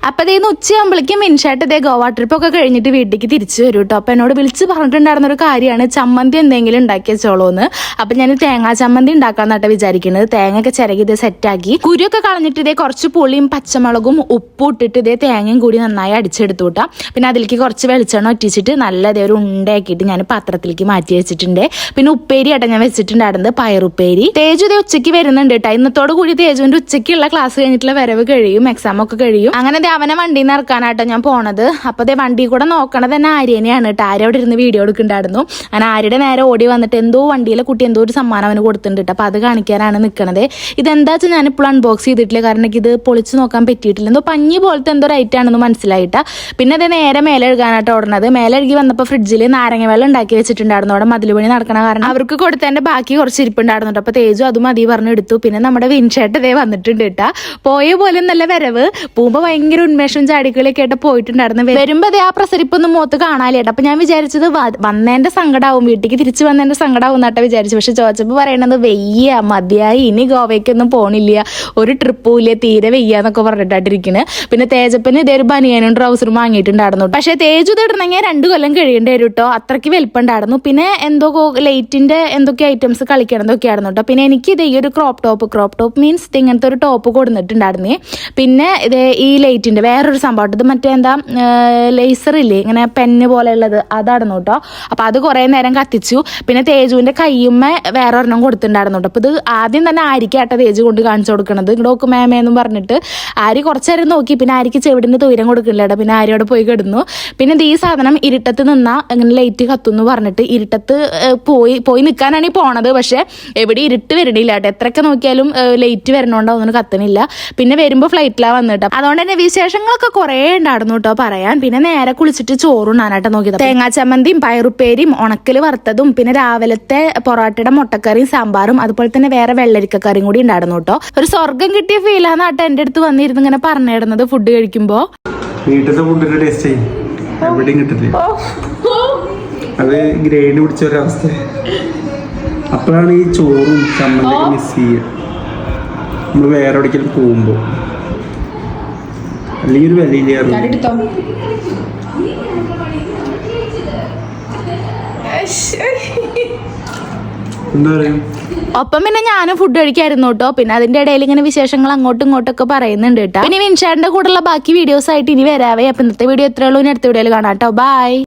അപ്പോൾ ഇതേന്ന് ഉച്ചയാകുമ്പോഴേക്കും മിൻഷാട്ട് ഇതേ ഗോവ ട്രിപ്പൊക്കെ കഴിഞ്ഞിട്ട് വീട്ടിലേക്ക് തിരിച്ചു വരും കേട്ടോ. അപ്പോൾ എന്നോട് വിളിച്ച് പറഞ്ഞിട്ടുണ്ടായിരുന്ന ഒരു കാര്യമാണ് ചമ്മന്തി എന്തെങ്കിലും ഉണ്ടാക്കി വെച്ചോളൂ എന്ന്. അപ്പം ഞാൻ തേങ്ങാ ചമ്മന്തി ഉണ്ടാക്കാന്നാട്ടോ വിചാരിക്കുന്നത്. തേങ്ങയൊക്കെ ചിരകി ഇത് സെറ്റാക്കി കുരുവൊക്കെ കളഞ്ഞിട്ട് ഇതേ കുറച്ച് പുളിയും പച്ചമുളകും ഉപ്പും ഇട്ടിട്ട് ഇതേ തേങ്ങയും കൂടി നന്നായി അടിച്ചെടുത്തു കേട്ടോ. പിന്നെ അതിലേക്ക് കുറച്ച് വെളിച്ചെണ്ണ ഒറ്റിച്ചിട്ട് നല്ല ഇതേ ഒരു ഉണ്ടയാക്കിയിട്ട് ഞാൻ പാത്രത്തിലേക്ക് മാറ്റി വെച്ചിട്ടുണ്ട്. പിന്നെ ഉപ്പേരി ആട്ടോ ഞാൻ വെച്ചിട്ടുണ്ടായിരുന്നത്, പയറുപ്പേരി. തേജു ഇതേ ഉച്ചയ്ക്ക് വരുന്നുണ്ട് കേട്ടോ. ഇന്നത്തോട് കൂടി തേജുവിന്റെ ഉച്ചയ്ക്കുള്ള ക്ലാസ് കഴിഞ്ഞിട്ടുള്ള വരവ് കഴിയും, എക്സാം ഒക്കെ കഴിയും. അങ്ങനെ അവനെ വണ്ടിയിൽ നിന്ന് ഇറക്കാനായിട്ടോ ഞാൻ പോണത്. അപ്പോൾ അതേ വണ്ടി കൂടെ നോക്കണത് തന്നെ ആര്യനെയാണ് കേട്ടോ. ആര്യ അവിടെ ഇരുന്ന് വീഡിയോ എടുക്കുന്നുണ്ടായിരുന്നു. അങ്ങനെ ആര്യയുടെ നേരെ ഓടി വന്നിട്ട് എന്തോ വണ്ടിയിലെ കുട്ടി എന്തോ ഒരു സമ്മാനം അവന് കൊടുത്തിട്ടുണ്ട്. അപ്പോൾ അത് കാണിക്കാനാണ് നിൽക്കണത്. ഇതെന്താ വെച്ചാൽ ഞാനിപ്പോൾ അൺബോക്സ് ചെയ്തിട്ടില്ല, കാരണം ഇത് പൊളിച്ച് നോക്കാൻ പറ്റിയിട്ടില്ല. എന്തോ പഞ്ഞി പോലത്തെ എന്തോ റൈറ്റ് ആണെന്ന് മനസ്സിലായിട്ടാ. പിന്നെ അത് നേരെ മേലെ എഴുകാനായിട്ട് ഓടുന്നത്. മേലെ എഴുകി വന്നപ്പോൾ ഫ്രിഡ്ജിൽ നാരങ്ങ വെള്ളം ഉണ്ടാക്കി വെച്ചിട്ടുണ്ടായിരുന്നു. അവിടെ മതിലുപണി നടക്കണ കാരണം അവർക്ക് കൊടുത്തതിന്റെ ബാക്കി കുറച്ച് ഇരിപ്പുണ്ടായിരുന്നു. അപ്പോൾ തേജു അത് മതി പറഞ്ഞു എടുത്തു. പിന്നെ നമ്മുടെ വിൻഷേട്ട് ഇതേ വന്നിട്ടുണ്ട് കേട്ടാ. പോയ പോലെ നല്ല വരവ്, പോകുമ്പോൾ ഭയങ്കര ഉന്മേഷവും ചാടിക്കളിയൊക്കെ ആയിട്ട് പോയിട്ടുണ്ടായിരുന്നു. വരുമ്പോ അതേ ആ പ്രസരിപ്പൊന്നും മുഖത്ത് കാണാലേട്ടാ. അപ്പൊ ഞാൻ വിചാരിച്ചത് വന്നതിന്റെ സങ്കടാവും, വീട്ടിലേക്ക് തിരിച്ചു വന്നതിന്റെ സങ്കടാവും എന്നാട്ടാ വിചാരിച്ചു. പക്ഷെ ചോദിച്ചപ്പോൾ പറയണത് വെയ്യ മതിയായി, ഇനി ഗോവയ്ക്കൊന്നും പോണില്ല, ഒരു ട്രിപ്പും ഇല്ല, തീരെ വെയ്യാന്നൊക്കെ പറഞ്ഞിട്ടായിട്ടിരിക്കുന്നത്. പിന്നെ തേജപ്പന് ഇതേ ഒരു ബനിയനും ട്രൗസറും വാങ്ങിയിട്ടുണ്ടായിരുന്നു. പക്ഷെ തേജു ഇടണമെങ്കിൽ 2 കൊല്ലം കഴിയേണ്ടി വരും കേട്ടോ, അത്രയ്ക്ക് വലിപ്പുണ്ടായിരുന്നു. പിന്നെ എന്തോ ലൈറ്റിന്റെ എന്തൊക്കെ ഐറ്റംസ് കളിക്കണതൊക്കെ ആയിരുന്നു കേട്ടോ. പിന്നെ എനിക്ക് ഇതേ ഈ ഒരു ക്രോപ്പ് ടോപ്പ് മീൻസ് ഇങ്ങനത്തെ ഒരു ടോപ്പ് കൊടുത്തിട്ടുണ്ടായിരുന്നേ. പിന്നെ ഇതേ ഈ ലൈറ്റിന്റെ വേറൊരു സംഭവം, ഇത് മറ്റേ എന്താ ലേസർ ഇല്ലേ ഇങ്ങനെ പെന്ന് പോലെ ഉള്ളത്, അതായിരുന്നു കേട്ടോ. അപ്പൊ അത് കുറെ നേരം കത്തിച്ചു. പിന്നെ തേജുവിന്റെ കയ്യുമ്മ വേറെ ഒരെണ്ണം കൊടുത്തിട്ടുണ്ടായിരുന്നു കേട്ടോ. അപ്പൊ ഇത് ആദ്യം തന്നെ ആരിക്കാട്ടോ തേജു കൊണ്ട് കാണിച്ചു കൊടുക്കണത്. ഇങ്ങോട്ട് മേമേന്നും പറഞ്ഞിട്ട് ആര് കുറച്ചു നേരം നോക്കി. പിന്നെ ആരിക്ക് ചെവിടിന്റെ തൊയിരം കൊടുക്കില്ല. പിന്നെ ആര്യോടെ പോയി കിടന്നു. പിന്നെ ഈ സാധനം ഇരുട്ടത്ത് നിന്നാ ഇങ്ങനെ ലൈറ്റ് കത്തുന്നു പറഞ്ഞിട്ട് ഇരുട്ടത്ത് പോയി നിൽക്കാനാണ് ഈ പോണത്. പക്ഷെ എവിടെ ഇരുട്ട് വരണില്ല കേട്ടോ, എത്രയൊക്കെ നോക്കിയാലും ലൈറ്റ് വരണോണ്ടോ ഒന്നും കത്തണില്ല. പിന്നെ വരുമ്പോൾ ഫ്ലൈറ്റിലാണ് വന്നിട്ട്. അതുകൊണ്ട് തന്നെ വിശേഷങ്ങളൊക്കെ കുറേ ഉണ്ടായിരുന്നു കേട്ടോ പറയാൻ. പിന്നെ നേരെ കുളിച്ചിട്ട് ചോറുണ്ണാനായിട്ട് നോക്കിയത്. തേങ്ങാ ചമ്മന്തിയും പയറുപ്പേരിയും ഉണക്കല് വറുത്തതും പിന്നെ രാവിലത്തെ പൊറോട്ടയുടെ മുട്ടക്കറിയും സാമ്പാറും അതുപോലെ തന്നെ വേറെ വെള്ളരിക്കക്കറിയും കൂടി ഉണ്ടായിരുന്നു കേട്ടോ. ഒരു സ്വർഗം കിട്ടിയ ഫീലാന്നാട്ടോ എൻ്റെ അടുത്ത് വന്നിരുന്നു ഇങ്ങനെ പറഞ്ഞിടുന്നത് ഫുഡ് കഴിക്കുമ്പോ. വീട്ടിലത്തെ ഫുഡിന്റെ ടേസ്റ്റ് എവിടെയും കിട്ടില്ല, അത് ഗ്രേഡ് പിടിച്ച ഒരവസ്ഥ. അപ്പോഴാണ് ഈ ചോറും ചമ്മന്തിയൊക്കെ മിസ് ചെയ്യുക നമ്മൾ വേറെ എവിടേക്കെങ്കിലും പോകുമ്പോൾ. അല്ലെങ്കിൽ ഒരു വിലയില്ലായിരുന്നു. എന്താ പറയാ. ഒപ്പം പിന്നെ ഞാനും ഫുഡ് കഴിക്കായിരുന്നു കേട്ടോ. പിന്നെ അതിന്റെ ഇടയിൽ ഇങ്ങനെ വിശേഷങ്ങൾ അങ്ങോട്ടും ഇങ്ങോട്ടൊക്കെ പറയുന്നുണ്ട് കേട്ടോ. പിന്നെ വിൻഷാന്റെ കൂടെയുള്ള ബാക്കി വീഡിയോസ് ആയിട്ട് ഇനി വരാവേ. അപ്പൊ ഇന്നത്തെ വീഡിയോ എത്രയുള്ളൂ, ഇനി അടുത്ത വീഡിയോയിൽ കാണാം കേട്ടോ. ബൈ.